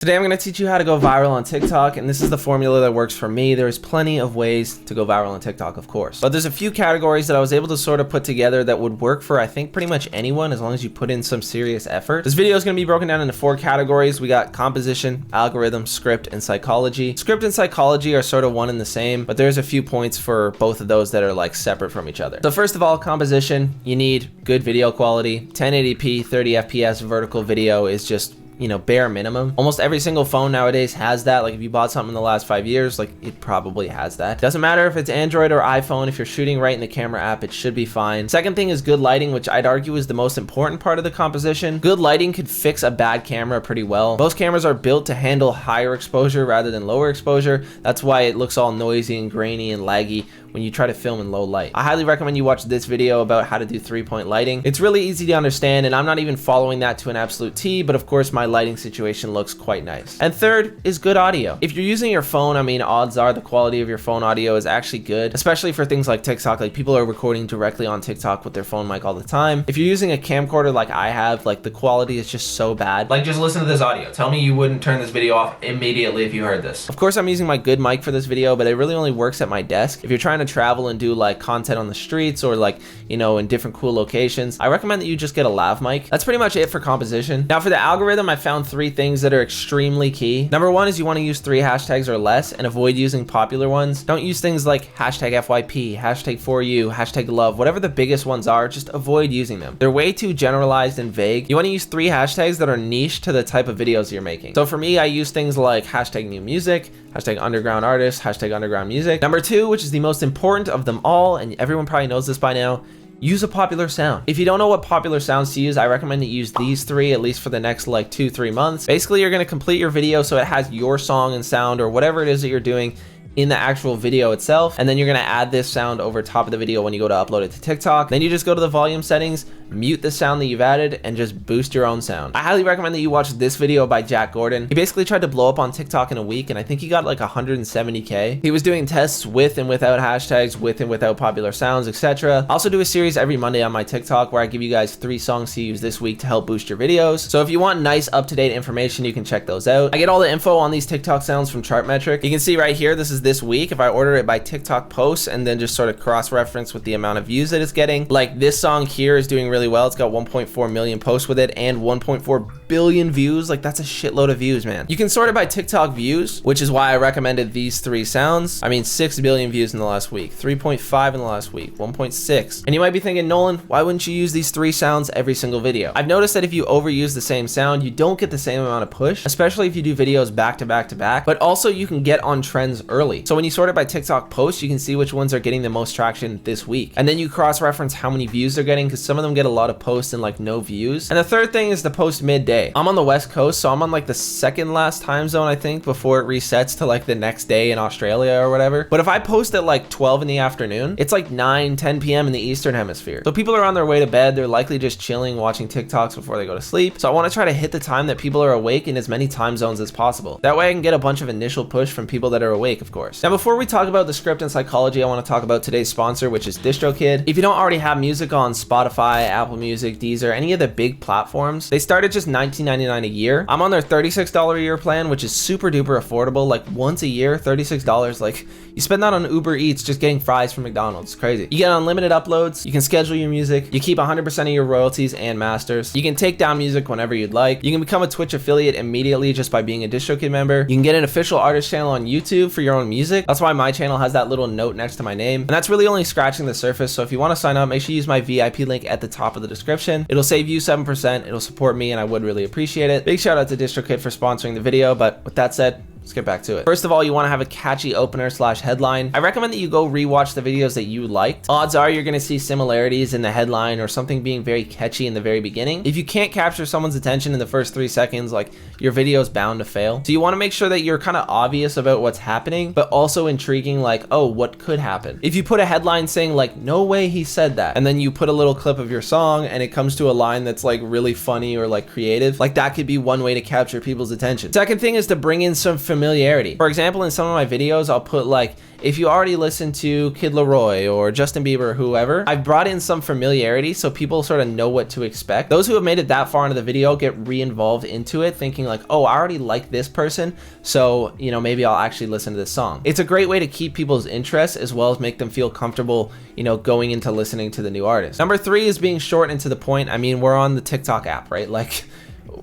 Today I'm going to teach you how to go viral on TikTok, and this is the formula that works for me. There's plenty of ways to go viral on TikTok, of course, but there's a few categories that I was able to sort of put together that would work for, I think, pretty much anyone as long as you put in some serious effort. This video is going to be broken down into 4 categories. We got composition, algorithm, script, and psychology. Script and psychology are sort of one and the same, but there's a few points for both of those that are like separate from each other. So first of all, composition, you need good video quality. 1080p, 30 FPS vertical video is just, you know, bare minimum. Almost every single phone nowadays has that. Like if you bought something in the last 5 years, like it probably has that. Doesn't matter if it's Android or iPhone, if you're shooting right in the camera app, it should be fine. Second thing is good lighting, which I'd argue is the most important part of the composition. Good lighting could fix a bad camera pretty well. Most cameras are built to handle higher exposure rather than lower exposure. That's why it looks all noisy and grainy and laggy when you try to film in low light. I highly recommend you watch this video about how to do 3-point lighting. It's really easy to understand, and I'm not even following that to an absolute T, but of course my lighting situation looks quite nice. And third is good audio. If you're using your phone, I mean, odds are the quality of your phone audio is actually good, especially for things like TikTok. Like people are recording directly on TikTok with their phone mic all the time. If you're using a camcorder like I have, like the quality is just so bad. Like just listen to this audio. Tell me you wouldn't turn this video off immediately if you heard this. Of course I'm using my good mic for this video, but it really only works at my desk. If you're trying to travel and do like content on the streets or like, you know, in different cool locations, I recommend that you just get a lav mic. That's pretty much it for composition. Now for the algorithm, I found 3 things that are extremely key. Number 1 is you want to use 3 hashtags or less and avoid using popular ones. Don't use things like hashtag FYP, hashtag for you, hashtag love, whatever the biggest ones are, just avoid using them. They're way too generalized and vague. You want to use 3 hashtags that are niche to the type of videos you're making. So for me, I use things like hashtag new music, hashtag underground artist, hashtag underground music. Number 2, which is the most important of them all, and everyone probably knows this by now, use a popular sound. If you don't know what popular sounds to use, I recommend that you use these 3 at least for the next like 2-3 months. Basically, you're gonna complete your video so it has your song and sound or whatever it is that you're doing in the actual video itself, and then you're gonna add this sound over top of the video when you go to upload it to TikTok. Then you just go to the volume settings, mute the sound that you've added, and just boost your own sound. I highly recommend that you watch this video by Jack Gordon. He basically tried to blow up on TikTok in a week, and I think he got like 170K. He was doing tests with and without hashtags, with and without popular sounds, etc. I also do a series every Monday on my TikTok where I give you guys 3 songs to use this week to help boost your videos. So if you want nice up-to-date information, you can check those out. I get all the info on these TikTok sounds from Chartmetric. You can see right here, this is this week. If I order it by TikTok posts and then just sort of cross-reference with the amount of views that it's getting, like this song here is doing really well. It's got 1.4 million posts with it and 1.4 billion views. Like that's a shitload of views, man. You can sort it by TikTok views, which is why I recommended these 3 sounds. I mean, 6 billion views in the last week, 3.5 in the last week, 1.6. And you might be thinking, Nolan, why wouldn't you use these 3 sounds every single video? I've noticed that if you overuse the same sound, you don't get the same amount of push, especially if you do videos back to back to back, but also you can get on trends early. So when you sort it by TikTok posts, you can see which ones are getting the most traction this week. And then you cross-reference how many views they're getting, because some of them get a lot of posts and like no views. And the third thing is the post midday. I'm on the West Coast, so I'm on like the second last time zone, I think, before it resets to like the next day in Australia or whatever. But if I post at like 12 in the afternoon, it's like 9-10 p.m. in the Eastern Hemisphere. So people are on their way to bed. They're likely just chilling, watching TikToks before they go to sleep. So I want to try to hit the time that people are awake in as many time zones as possible. That way I can get a bunch of initial push from people that are awake, of course. Now, before we talk about the script and psychology, I want to talk about today's sponsor, which is DistroKid. If you don't already have music on Spotify, Apple Music, Deezer, any of the big platforms, they start at just $19.99 a year. I'm on their $36 a year plan, which is super duper affordable. Like once a year, $36. Like you spend that on Uber Eats just getting fries from McDonald's. It's crazy. You get unlimited uploads. You can schedule your music. You keep 100% of your royalties and masters. You can take down music whenever you'd like. You can become a Twitch affiliate immediately just by being a DistroKid member. You can get an official artist channel on YouTube for your own music. That's why my channel has that little note next to my name. And that's really only scratching the surface. So if you want to sign up, make sure you use my VIP link at the top of the description. It'll save you 7%. It'll support me, and I would really appreciate it. Big shout out to DistroKid for sponsoring the video. But with that said, let's get back to it. First of all, you want to have a catchy opener / headline. I recommend that you go rewatch the videos that you liked. Odds are you're going to see similarities in the headline or something being very catchy in the very beginning. If you can't capture someone's attention in the first 3 seconds, like your video is bound to fail. So you want to make sure that you're kind of obvious about what's happening, but also intriguing, like, oh, what could happen? If you put a headline saying like, no way he said that, and then you put a little clip of your song and it comes to a line that's like really funny or like creative, like that could be one way to capture people's attention. Second thing is to bring in some familiarity. For example, in some of my videos, I'll put like, if you already listen to Kid Laroi or Justin Bieber or whoever, I've brought in some familiarity so people sort of know what to expect. Those who have made it that far into the video get re-involved into it, thinking like, oh, I already like this person, so, you know, maybe I'll actually listen to this song. It's a great way to keep people's interest as well as make them feel comfortable, you know, going into listening to the new artist. Number 3 is being short and to the point. I mean, we're on the TikTok app, right? Like,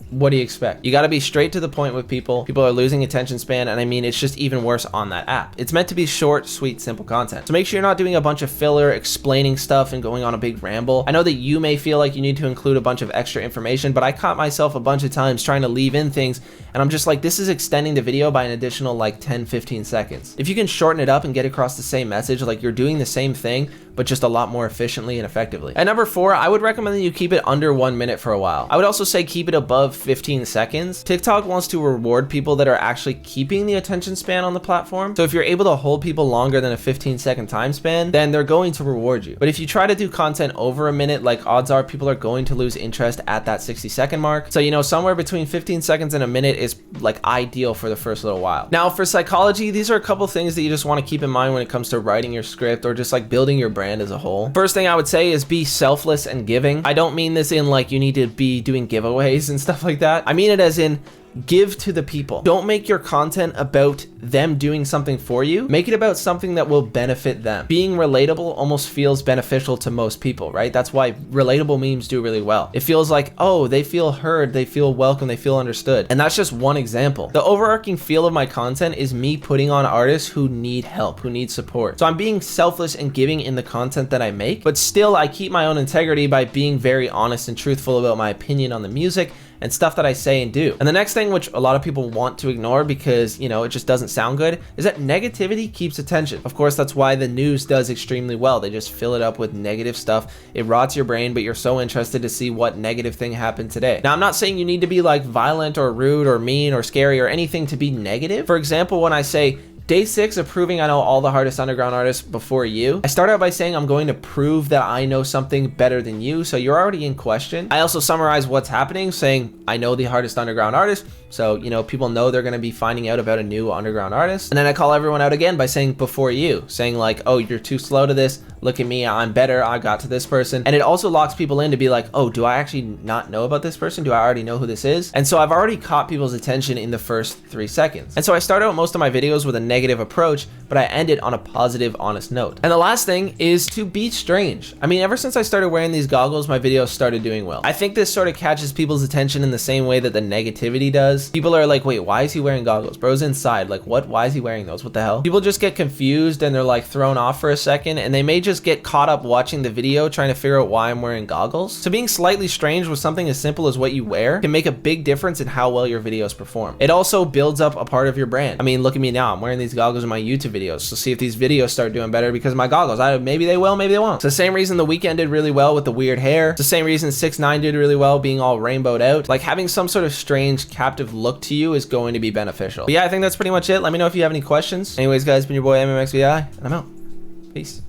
what do you expect? You got to be straight to the point with people. People are losing attention span, and I mean, it's just even worse on that app. It's meant to be short, sweet, simple content. So make sure you're not doing a bunch of filler, explaining stuff and going on a big ramble. I know that you may feel like you need to include a bunch of extra information, but I caught myself a bunch of times trying to leave in things, and I'm just like, this is extending the video by an additional like 10, 15 seconds. If you can shorten it up and get across the same message, like you're doing the same thing, but just a lot more efficiently and effectively. At number 4, I would recommend that you keep it under 1 minute for a while. I would also say keep it above 15 seconds. TikTok wants to reward people that are actually keeping the attention span on the platform. So if you're able to hold people longer than a 15-second time span, then they're going to reward you. But if you try to do content over a minute, like odds are people are going to lose interest at that 60-second mark. So, you know, somewhere between 15 seconds and a minute is like ideal for the first little while. Now for psychology, these are a couple things that you just want to keep in mind when it comes to writing your script or just like building your brand as a whole. First thing I would say is be selfless and giving. I don't mean this in like you need to be doing giveaways and stuff like that. I mean it as in give to the people. Don't make your content about them doing something for you. Make it about something that will benefit them. Being relatable almost feels beneficial to most people, right? That's why relatable memes do really well. It feels like, oh, they feel heard, they feel welcome, they feel understood. And that's just one example. The overarching feel of my content is me putting on artists who need help, who need support. So I'm being selfless and giving in the content that I make, but still I keep my own integrity by being very honest and truthful about my opinion on the music and stuff that I say and do. And the next thing, which a lot of people want to ignore because, you know, it just doesn't sound good, is that negativity keeps attention. Of course, that's why the news does extremely well. They just fill it up with negative stuff. It rots your brain, but you're so interested to see what negative thing happened today. Now, I'm not saying you need to be like violent or rude or mean or scary or anything to be negative. For example, when I say, Day 6 of proving I know all the hardest underground artists before you, I start out by saying I'm going to prove that I know something better than you, so you're already in question. I also summarize what's happening, saying I know the hardest underground artist, so, you know, people know they're going to be finding out about a new underground artist. And then I call everyone out again by saying before you, saying like, oh, you're too slow to this, look at me, I'm better, I got to this person. And it also locks people in to be like, oh, do I actually not know about this person? Do I already know who this is? And so I've already caught people's attention in the first 3 seconds. And so I start out most of my videos with a negative approach, but I end it on a positive, honest note. And the last thing is to be strange. I mean, ever since I started wearing these goggles, my videos started doing well. I think this sort of catches people's attention in the same way that the negativity does. People are like, wait, why is he wearing goggles? Bro's inside. Like, what? Why is he wearing those? What the hell? People just get confused and they're like thrown off for a second, and they may just get caught up watching the video trying to figure out why I'm wearing goggles. So being slightly strange with something as simple as what you wear can make a big difference in how well your videos perform. It also builds up a part of your brand. I mean, look at me now. I'm wearing these goggles in my YouTube videos. So see if these videos start doing better because of my goggles. Maybe they will, maybe they won't. It's the same reason The Weeknd did really well with the weird hair. It's the same reason 6ix9ine did really well being all rainbowed out. Like having some sort of strange captive look to you is going to be beneficial. But yeah, I think that's pretty much it. Let me know if you have any questions. Anyways, guys, been your boy MMXVII, and I'm out. Peace.